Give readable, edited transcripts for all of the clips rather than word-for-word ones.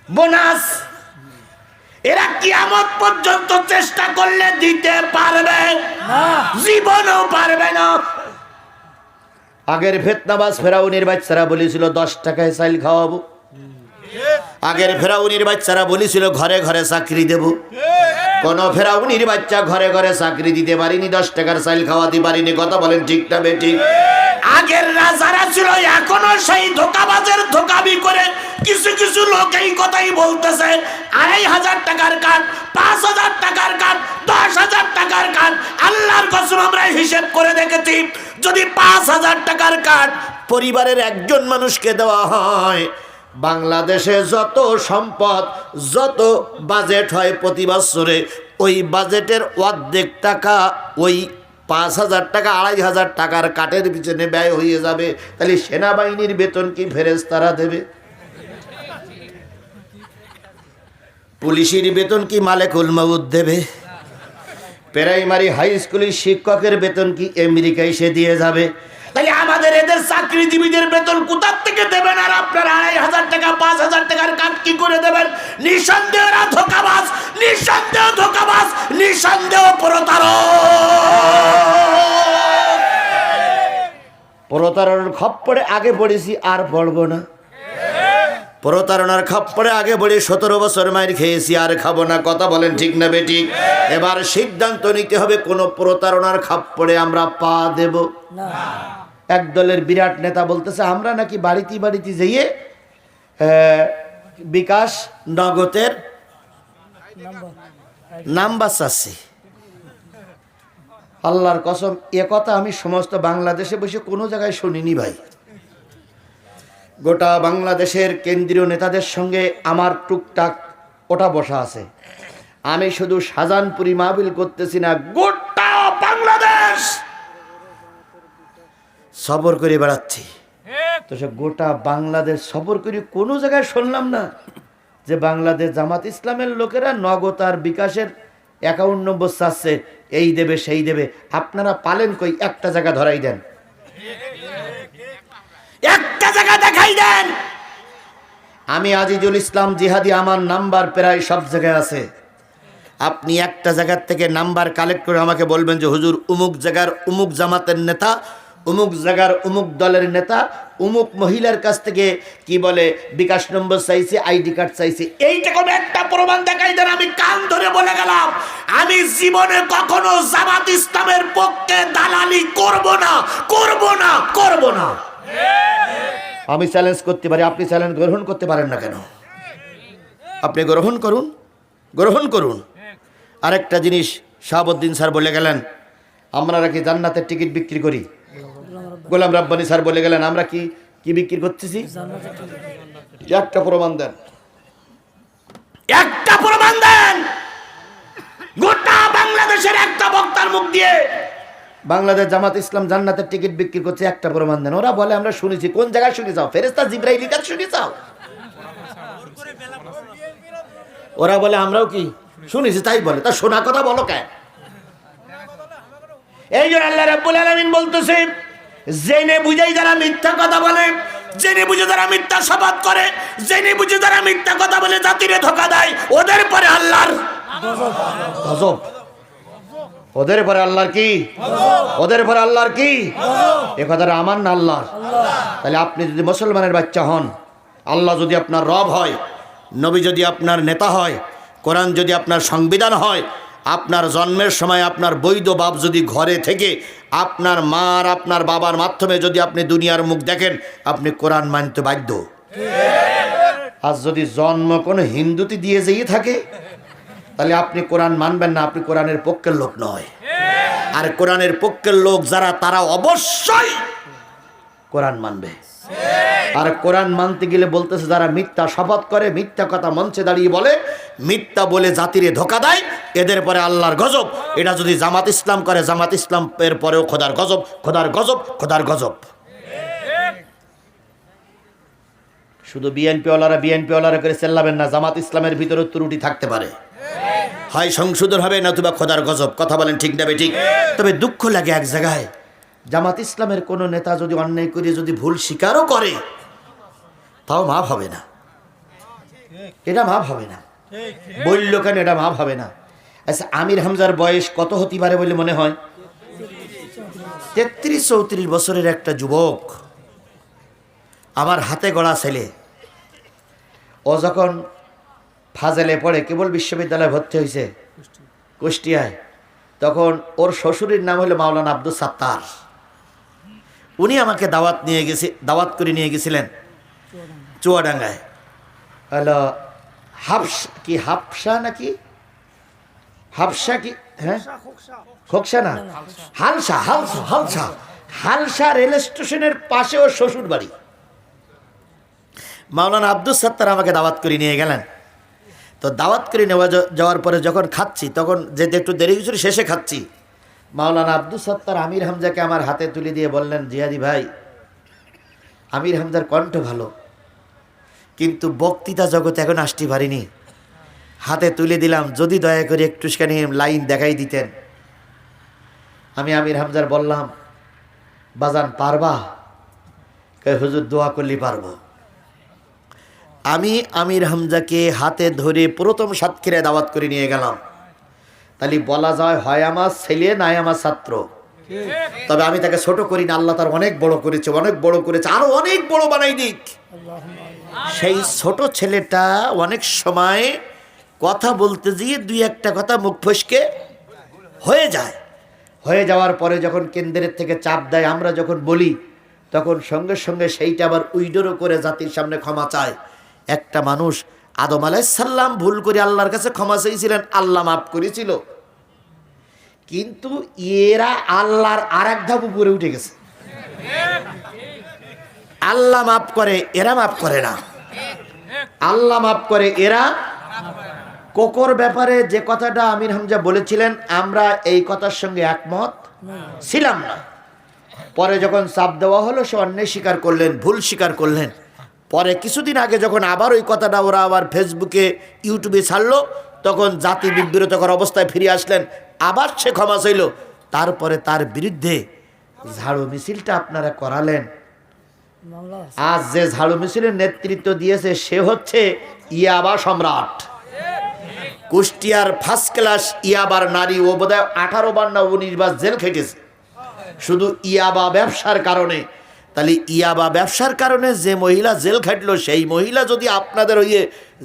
Bonus এরা কিয়ামত পর্যন্ত চেষ্টা করলে দিতে পারবে না, জীবনেও পারবে না। আগের ফিতনাবাজ ফেরাউনের বাচ্চারা বলেছিল 10 টাকায় চাল খাওয়াবো। আগের ফেরাউনের বাচ্চারা বলেছিল ঘরে ঘরে চাকরি দেব। কোন ফেরাউনির বাচ্চা ঘরে ঘরে চাকরি দিতে পারিনি, 10 টাকার চাল খাওয়াতে পারিনি। কথা বলেন ঠিক না বেঠিক? আগের রাজারা ছিল এখনো সেই ধোকাবাজের ধোকাবি করে কিছু কিছু লোক এই কথাই বলতেছে 2500 টাকার কার্ড, 5000 টাকার কার্ড, 10,000 টাকার কার্ড। আল্লাহর কসম আমরা হিসেব করে দেখেছি, যদি 5000 টাকার কার্ড পরিবারের একজন মানুষকে দেওয়া হয়, বাংলাদেশে যত সম্পদ, যত বাজেট হয় প্রতি বছরে, ওই বাজেটের অর্ধেক টাকা ওই 5000 টাকা 2500 টাকার কাটের পিছনে ব্যয় হয়ে যাবে। তাহলে সেনাবাহিনীর বেতন কি ফেরেশতারা দেবে? পুলিশের বেতন কি মালেকুল মউত দেবে? প্রাইমারি হাই স্কুলের শিক্ষকের বেতন কি আমেরিকায় সে দিয়ে যাবে? তাহলে আমাদের এদের চাকরিজীবীদের বেতন কোথা থেকে দেবেন? আর আপনারা 2500 টাকা 5000 টাকার কাজ কি করে দেবেন? নিঃসন্দেহ এরা ধোঁকাবাজ, নিঃসন্দেহ ধোঁকাবাজ, নিঃসন্দেহ প্রতারক। প্রতারণার খপ্পরে আগে পড়েছি, আর পড়বো না। প্রতারণার খপ্পরে আগে পড়ে 17 বছর মাইর খেয়েছি, আর খাবো না। কথা বলেন ঠিক না বেঠিক? এবার সিদ্ধান্ত নিতে হবে, কোন প্রতারণার খপ্পরে আমরা পা দেব না। এক দলের বিরাট নেতা বলতেছে আমরা নাকি বাড়িতে বাড়িতে যেয়ে বিকাশ নগদের নাম্বার চাচ্ছি। আল্লাহর কসম, এ কথা আমি সমস্ত বাংলাদেশে বসে কোনো জায়গায় শুনিনি ভাই। গোটা বাংলাদেশের কেন্দ্রীয় নেতাদের সঙ্গে আমার টুকটাক ওটা বসা আছে। আমি শুধু শাহজাহানপুরি মাহফিল করতেছি না, গোটা বাংলাদেশ সফর করে বেড়াচ্ছি। তো সে গোটা বাংলাদেশ সফর করে কোনো জায়গায় শুনলাম না যে বাংলাদেশ জামাত ইসলামের লোকেরা নগদ আর বিকাশের অ্যাকাউন্ট নম্বর চাচ্ছে, এই দেবে সেই দেবে। আপনারা পালেন কই? একটা জায়গা ধরাই দেন, একটা জায়গা দেখাই দেন। আমি আজিজুল ইসলাম জিহাদি, আমার নাম্বার প্রায় সব জায়গায় আছে। আপনি একটা জায়গার থেকে নাম্বার কালেক্ট করে আমাকে বলবেন যে হুজুর অমুক জায়গার অমুক জামাতের নেতা, অমুক জায়গার অমুক দলের নেতা অমুক মহিলার কাছ থেকে কি বলে বিকাশ নম্বর চাইছে, আইডি কার্ড চাইছে। এইটা কোনো একটা প্রমাণ দেখাই দেন। আমি কান ধরে বলে গেলাম, আমি জীবনে কখনো জামাত ইসলামের পক্ষে দালালি করব না, করব না, করব না। আমি চ্যালেঞ্জ করতে পারি, আপনি চ্যালেঞ্জ গ্রহণ করতে পারেন না কেন? আপনি গ্রহণ করুন, গ্রহণ করুন। আরেকটা জিনিস শাহাবুদ্দিন স্যার বলে গেলেন, আমরা নাকি জান্নাতের টিকিট বিক্রি করি। গোলাম রাব্বানি স্যার বলে গেলেন আমরা কি কি বিক্রি করতেছি? একটা প্রমাণ দেন, একটা প্রমাণ দেন। গোটা বাংলাদেশের একটা বক্তার মুখ দিয়ে বাংলাদেশ জামাত ইসলাম জান্নাতের টিকিট বিক্রি করছে, একটা প্রমাণ দেন। ওরা বলে আমরা শুনেছি। কোন জায়গায় শুনে যাও? ফেরেশতা জিবরাইলের কাছে শুনে যাও। ওরা বলে আমরাও কি শুনেছি তাই বলে। তা শোনা কথা বলো কেন? এই জন্য আল্লাহ রাব্বুল আলামিন বলতেছে, জেনে বুঝেই যারা মিথ্যা কথা বলে, জেনে বুঝে যারা মিথ্যা শপথ করে, জেনে বুঝে যারা মিথ্যা কথা বলে জাতিরে ধোঁকা দেয়, ওদের পরে আল্লাহর গজব। ওদের পরে আল্লাহর কি? ওদের পরে আল্লাহর কি? এ কথাটা আমার না আল্লাহর। তাহলে আপনি যদি মুসলমানের বাচ্চা হন, আল্লাহ যদি আপনার রব হয়, নবী যদি আপনার নেতা হয়, কোরআন যদি আপনার সংবিধান হয়, আপনার জন্মের সময় আপনার বৈধ বাপ যদি ঘরে থেকে আপনার মা আর আপনার বাবার মাধ্যমে যদি আপনি দুনিয়ার মুখ দেখেন, আপনি কোরআন মানতে বাধ্য। আর যদি জন্ম কোনো হিন্দুতে দিয়ে যেয়ে থাকে, তাহলে আপনি কোরআন মানবেন না, আপনি কোরআনের পক্ষের লোক নয়। আর কোরআনের পক্ষের লোক যারা, তারা অবশ্যই কোরআন মানবে। আর কোরআন মানতে গেলে বলতেছে যারা মিথ্যা শপথ করে, মিথ্যা কথা মঞ্চে দাঁড়িয়ে বলে, মিথ্যা বলে জাতিরে ধোঁকা দেয়, এদের পরে আল্লাহর গজব। এটা যদি জামাত ইসলাম করে, জামাত ইসলামের পরেও খোদার গজব, খোদার গজব, খোদার গজব। শুধু বিএনপিওয়ালারা বিএনপিওয়ালারা করে চেল্লাবেন না, জামাত ইসলামের ভিতরে ত্রুটি থাকতে পারে, হয় সংশোধন হবে, নতুবা খোদার গজব। কথা বলেন ঠিক না বেঠিক? তবে দুঃখ লাগে এক জায়গায়, জামাত ইসলামের কোনো নেতা যদি অন্যায় করে যদি ভুল স্বীকারও করে, তাও মাফ হবে না। এটা মাপ হবে না। বলল কেন এটা মাপ হবে না? আচ্ছা, আমির হামজার বয়স কত হতে পারে বলে মনে হয়? 33-34 বছরের একটা যুবক, আমার হাতে গড়া ছেলে। ও যখন ফাজেলে পড়ে, কেবল বিশ্ববিদ্যালয়ে ভর্তি হয়েছে কুষ্টিয়ায়, তখন ওর শ্বশুরের নাম হলো মাওলানা আব্দুল সাত্তার। উনি আমাকে দাওয়াত করে নিয়ে গেছিলেন চুয়াডাঙ্গায়। হলো হাফসা নাকি হাফসা কি, হ্যাঁ খোকসা না, হালসা রেল স্টেশনের পাশে ওর শ্বশুর বাড়ি। মাওলানা আব্দুল সাত্তার আমাকে দাওয়াত করে নিয়ে গেলেন। তো দাওয়াত করে যাওয়ার পরে যখন খাচ্ছি, তখন যেতে একটু দেরি হয়েছিল, শেষে খাচ্ছি, মাওলানা আব্দুল সাত্তার আমির হামজাকে আমার হাতে তুলে দিয়ে বললেন, জিহাদি ভাই, আমির হামজার কণ্ঠ ভালো, কিন্তু বক্তৃতা জগতে এখন আসতে পারিনি, হাতে তুলে দিলাম, যদি দয়া করে একটুখানি লাইন দেখাই দিতেন। আমি আমির হামজার বললাম, বাজান পারবা? হুজুর দোয়া করলে পারবো। আমি আমির হামজাকে হাতে ধরে প্রথম সাতক্ষীরায় দাওয়াত করে নিয়ে গেলাম। তাহলে বলা যায়, হয় আমার ছেলে নাই আমার ছাত্র। তবে আমি তাকে ছোট করি না, আল্লাহ তার অনেক বড় করেছে, আরো অনেক বড় বানাই দিক। সেই ছোট ছেলেটা অনেক সময় কথা বলতে গিয়ে দুই একটা কথা মুখ ফসকে হয়ে যায়। হয়ে যাওয়ার পরে যখন কেন্দ্রের থেকে চাপ দেয়, আমরা যখন বলি, তখন সঙ্গে সঙ্গে সেইটা আবার উইডোরও করে জাতির সামনে ক্ষমা চায়। একটা মানুষ আদম আলাইহিস সালাম ভুল করে আল্লাহর কাছে ক্ষমা চেয়েছিলেন, আল্লাহ মাফ করেছিল, কিন্তু এরা আল্লাহর আরেক ধাপ উপরে উঠে গেছে। আল্লাহ মাফ করে, এরা মাফ করে না। আল্লাহ মাফ করে, এরা। কোকর ব্যাপারে যে কথাটা আমির হামজা বলেছিলেন, আমরা এই কথার সঙ্গে একমত ছিলাম না। পরে যখন চাপ দেওয়া হলো, সে অন্যায় স্বীকার করলেন, ভুল স্বীকার করলেন। পরে কিছুদিন আগে যখন আবার ওই কথাটা ওরা আবার ফেসবুকে, ইউটিউবে ছাড়লো, তখন জাতি বিব্রতকর অবস্থায় ফিরে আসলেন, আবার সে ক্ষমা চাইল। তারপরে তার বিরুদ্ধে ঝাড়ু মিছিলটা আপনারা করালেন। আজ যে ঝাড়ু মিছিলের নেতৃত্ব দিয়েছে, সে হচ্ছে ইয়াবা সম্রাট, কুষ্টিয়ার ফার্স্ট ক্লাস ইয়াবার নারী। ও বোধহয় 18 বার না 19 বার জেল খেটেছে শুধু ইয়াবা ব্যবসার কারণে। তাহলে ইয়াবা ব্যবসার কারণে যে মহিলা জেল খাটলো, সেই মহিলা যদি আপনাদের ওই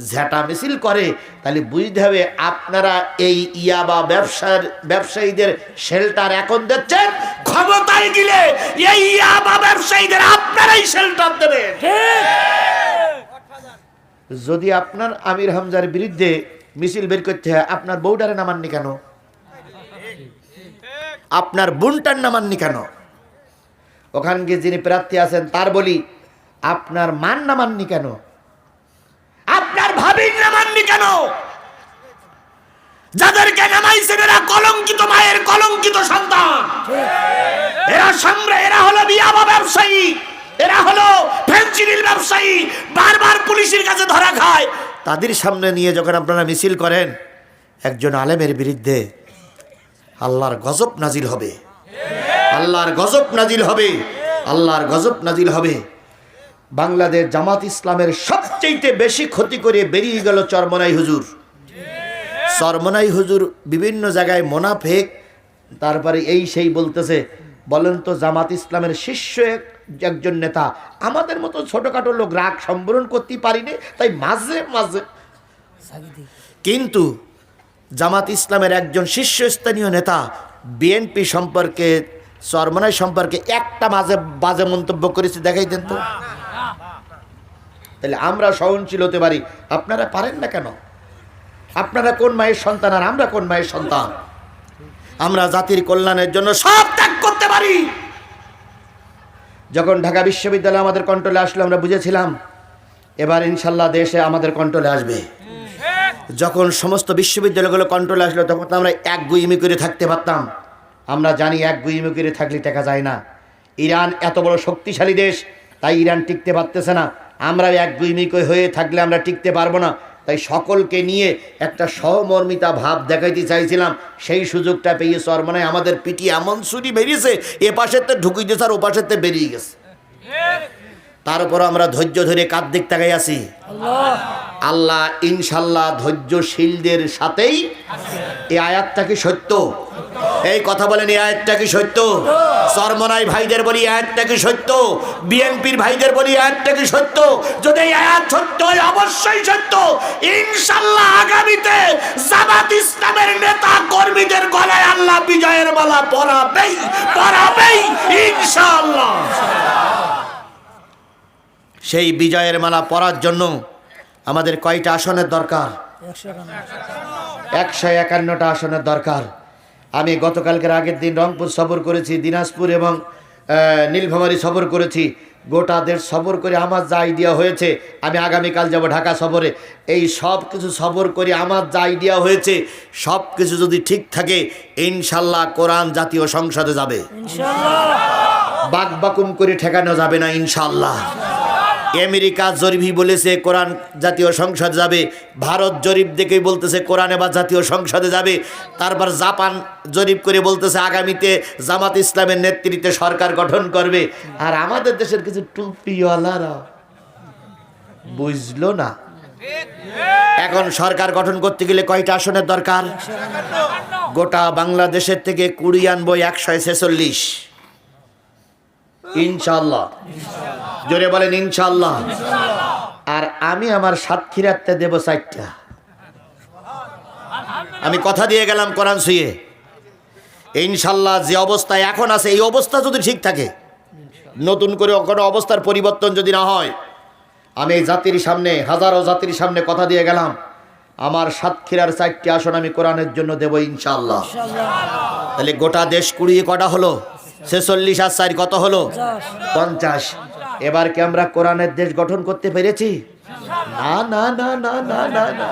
ঝেঁটা মিছিল করে, তাহলে বুঝতে হবে আপনারা এই ইয়াবা ব্যবসায়ীদের শেল্টার এখন দিচ্ছেন। ক্ষমতায় গেলে এই ইয়াবা ব্যবসায়ীদের আপনারাই শেল্টার দেবেন। যদি আপনার আমির হামজার বিরুদ্ধে মিছিল বের করতে হয়, আপনার বউটারে নামাননি কেন? আপনার বোনটার নামাননি কেন? ওখানকে যিনি প্রার্থী আছেন তার বলি, আপনার মান নামাননি কেন? আপনার ভাবির নামাননি কেন? যাদেরকে নামাইছেন এরা কলঙ্কিত মায়ের কলঙ্কিত সন্তান। এরা হলো ইয়াবা ব্যবসায়ী, এরা হলো ফেনসিডিল ব্যবসায়ী, বারবার পুলিশের কাছে ধরা খায়। তাদের সামনে নিয়ে যখন আপনারা মিছিল করেন, একজন আলেমের বিরুদ্ধে আল্লাহর গজব নাজিল হবে, আল্লাহর গজব নাজিল হবে, আল্লাহর গজব নাজিল হবে। বাংলাদেশ জামাত ইসলামের সবচেয়ে বেশি ক্ষতি করে বেরিয়ে গেল চরমনাই হুজুর। চরমনাই হুজুর বিভিন্ন জায়গায় মোনাফেক, তারপরে এই সেই বলতেছে। বলেন তো, জামাত ইসলামের শীর্ষ একজন নেতা, আমাদের মতো ছোটখাটো লোক রাগ সম্বরণ করতে পারিনি, তাই মাঝে মাঝে, কিন্তু জামাত ইসলামের একজন শীর্ষস্থানীয় নেতা বিএনপি সম্পর্কে, চরমনাই সম্পর্কে একটা মাঝে বাজে মন্তব্য করেছে, দেখাই দেন তো। তাহলে আমরা সহনশীল হতে পারি, আপনারা পারেন না কেন? আপনারা কোন মায়ের সন্তান আর আমরা কোন মায়ের সন্তান? আমরা জাতির কল্যাণের জন্য সব ত্যাগ করতে পারি। যখন ঢাকা বিশ্ববিদ্যালয় আমাদের কন্ট্রোলে আসলো, আমরা বুঝেছিলাম এবার ইনশাল্লাহ দেশে আমাদের কন্ট্রোলে আসবে। যখন সমস্ত বিশ্ববিদ্যালয়গুলো কন্ট্রোলে আসলো, তখন তো আমরা এক গুইমি করে থাকতে পারতাম। আমরা জানি এক গুইমি করে থাকলে টেকা যায় না। ইরান এত বড় শক্তিশালী দেশ, তাই ইরান টিকতে পারতেছে না। আমরা এক গুইমি হয়ে থাকলে আমরা টিকতে পারবো না। তাই সকলকে নিয়ে একটা সহমর্মিতা ভাব দেখাইতে চাইছিলাম। সেই সুযোগটা পেয়ে চরমনায় আমাদের পিটি এমন ছুরি বেরিয়েছে, এ পাশের তো ঢুকিয়ে দিয়েছে আর ও পাশের তো বেরিয়ে গেছে। তারপর আমরা ধৈর্য ধরে কার দিক তাকাই আছি। আল্লাহ ইনশাল্লাহ ধৈর্যশীলদের সাথেই। এই আয়াতটা কি সত্য? এই কথা বলেন, এই আয়াতটা কি সত্য? চরমনাই ভাইদের বলি আয়াতটা কি সত্য? বিএনপির ভাইদের বলি আয়াতটা কি সত্য? যদি এই আয়াত সত্য হয়, অবশ্যই সত্য, ইনশাল্লাহ আগামীতে জামাত ইসলামের নেতা কর্মীদের গলায় আল্লাহ বিজয়ের মালা পরাবেই পরাবেই ইনশাল্লাহ। সেই বিজয়ের মালা পরার জন্য আমাদের কয়টা আসনের দরকার? 151টা আসনের দরকার। আমি গতকালকের আগের দিন রংপুর সফর করেছি, দিনাজপুর এবং নীলফামারী সফর করেছি। গোটা দেশ সফর করে আমার যা আইডিয়া হয়েছে, আমি আগামীকাল যাব ঢাকা সফরে। এই সব কিছু সফর করে আমার যা আইডিয়া হয়েছে, সব কিছু যদি ঠিক থাকে ইনশাল্লাহ কোরআন জাতীয় সংসদে যাবে। বাকবাকুম করে ঠেকানো যাবে না ইনশাল্লাহ। আমেরিকা জরিপই বলেছে কোরআন জাতীয় সংসদ যাবে, ভারত জরিপ দেখেই বলতেছে কোরআন এবার জাতীয় সংসদে যাবে। তারপর জাপান জরিপ করে বলতেছে আগামীতে জামাত ইসলামের নেতৃত্বে সরকার গঠন করবে। আর আমাদের দেশের কিছু টুপিওয়ালারা বুঝলো না। এখন সরকার গঠন করতে গেলে কয়টা আসনের দরকার? গোটা বাংলাদেশের থেকে 20 আনবো 146 ইনশাল্লাহ। জোরে বলেন ইনশাল্লাহ। আর আমি আমার সাতক্ষীরাতে দেব 4টা। আমি কথা দিয়ে গেলাম কোরআন ছুঁয়ে ইনশাল্লাহ। যে অবস্থায় এখন আছে এই অবস্থা যদি ঠিক থাকে, নতুন করে কোনো অবস্থার পরিবর্তন যদি না হয়, আমি এই জাতির সামনে, হাজারো জাতির সামনে কথা দিয়ে গেলাম, আমার সাতক্ষীরার 4টি আসন আমি কোরআনের জন্য দেব ইনশাল্লাহ। তাহলে গোটা দেশ 20 কটা হলো? 46 আর 4 কত হলো? 50। এবার কি আমরা কোরআনের দেশ গঠন করতে পেরেছি? না না না না না না না।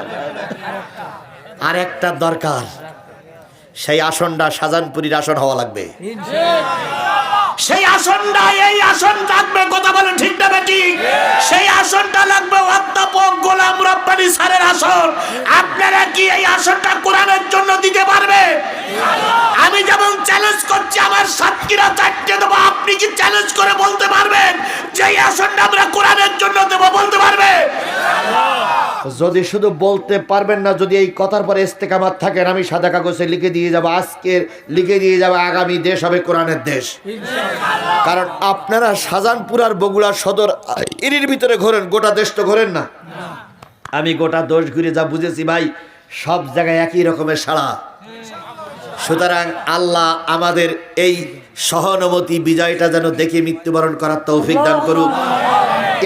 আর একটা দরকার, সেই আসনটা শাহজাহানপুরীর আসন হওয়া লাগবে। সেই আসনটা, এই আসন থাকবে, কথা বলেন ঠিক না বেটি? সেই আসনটা লাগবে অধ্যাপক গোলাম রব্বানী স্যারের আসন। আপনারা কি এই আসনটা কোরআনের জন্য দিতে পারবে? আমি যেমন চ্যালেঞ্জ করছি আমার সাতক্ষীরা 4টে দেবো, আপনি কি চ্যালেঞ্জ করে বলতে পারবেন যে এই আসনটা আমরা কোরআনের জন্য দেবো? বলতে পারবে? যদি শুধু বলতে পারবেন না, যদি এই কথার পরে ইস্তেকামাত থাকেন, আমি সাদা কাগজে লিখে দিয়ে যাব, আজকে লিখে দিয়ে যাব, আগামী দেশ হবে কোরআনের দেশ। কারণ আপনারা শাহজাহানপুর আর বগুড়া সদর এর ভিতরে ঘোরেন, গোটা দেশ তো ঘোরেন না। আমি গোটা দেশ ঘুরে যা বুঝেছি ভাই, সব জায়গায় একই রকমের সাড়া। সুতরাং আল্লাহ আমাদের এই সহানুভূতি বিজয়টা যেন দেখে মৃত্যুবরণ করার তৌফিক দান করুক।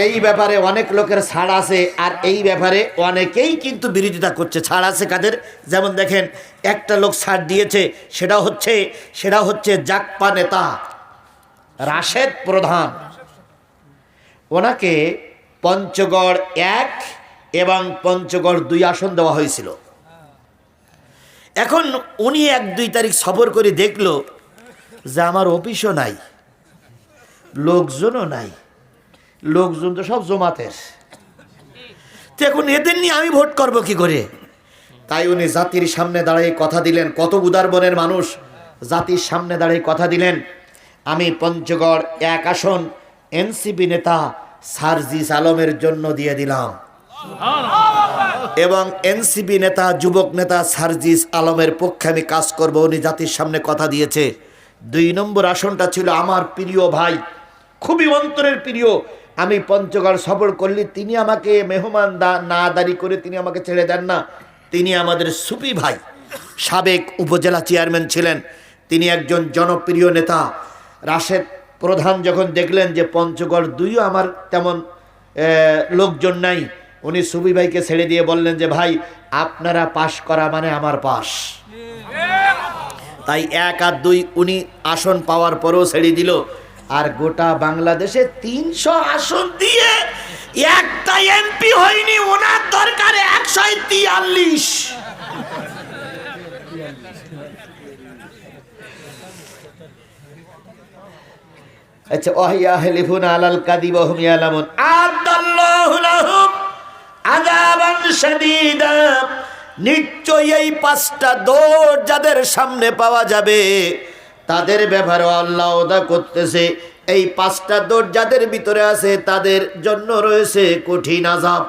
এই ব্যাপারে অনেক লোকের ছাড় আছে, আর এই ব্যাপারে অনেকেই কিন্তু বিরোধিতা করছে। ছাড় আছে কাদের? যেমন দেখেন, একটা লোক ছাড় দিয়েছে, সেটা হচ্ছে জাকপা নেতা রাশেদ প্রধান। ওনাকে পঞ্চগড় 1 এবং পঞ্চগড় 2 আসন দেওয়া হয়েছিল। এখন উনি 1-2 তারিখ সফর করে দেখলো যে আমার অফিসও নাই, লোকজনও নাই, লোকজন তো সব জমাতের। তো এখন এদের নিয়ে আমি ভোট করব কি করে? তাই উনি জাতির সামনে দাঁড়িয়ে কথা দিলেন। কত উদার মনের মানুষ, জাতির সামনে দাঁড়িয়ে কথা দিলেন, আমি পঞ্চগড় 1 আসন এনসিপি নেতা সার্জিস আলমের জন্য দিয়ে দিলাম। এবং এনসিপি নেতা, যুবক নেতা সার্জিস আলমের পক্ষে আমি কাজ করব, উনি জাতির সামনে কথা দিয়েছে। 2 নম্বর আসনটা ছিল আমার প্রিয় ভাই, খুবই অন্তরের প্রিয়। আমি পঞ্চগড় সফর করলে তিনি আমাকে মেহমান না দাঁড়ি করে তিনি আমাকে ছেড়ে দেন না। তিনি আমাদের সুফি ভাই, সাবেক উপজেলা চেয়ারম্যান ছিলেন, তিনি একজন জনপ্রিয় নেতা। রাশেদ প্রধান যখন দেখলেন যে পঞ্চগড় 2 আমার তেমন লোকজন নাই, উনি সুফি ভাইকে ছেড়ে দিয়ে বললেন যে ভাই আপনারা পাশ করা মানে আমার পাশ। তাই 1 আর 2 উনি আসন পাওয়ার পরেও ছেড়ে দিল। আর গোটা বাংলাদেশে 300 আসন দিয়ে একটা এমপি হয়নি, ওনার দরকার 143। আচ্ছা, ওয়াহিয়া হলিফুন আলাল কাযিব ওয়া হুম ইয়ালামুন আদাল্লাহু লাহুম আযাবান শাদীদা। নিশ্চয়ই এই 5টা দোষ যাদের সামনে পাওয়া যাবে তাদের ব্যাপারে আল্লাহ ওয়াদা করতেছে, এই 5টা দোষ যাদের ভিতরে আছে তাদের জন্য রয়েছে কঠিন আযাব।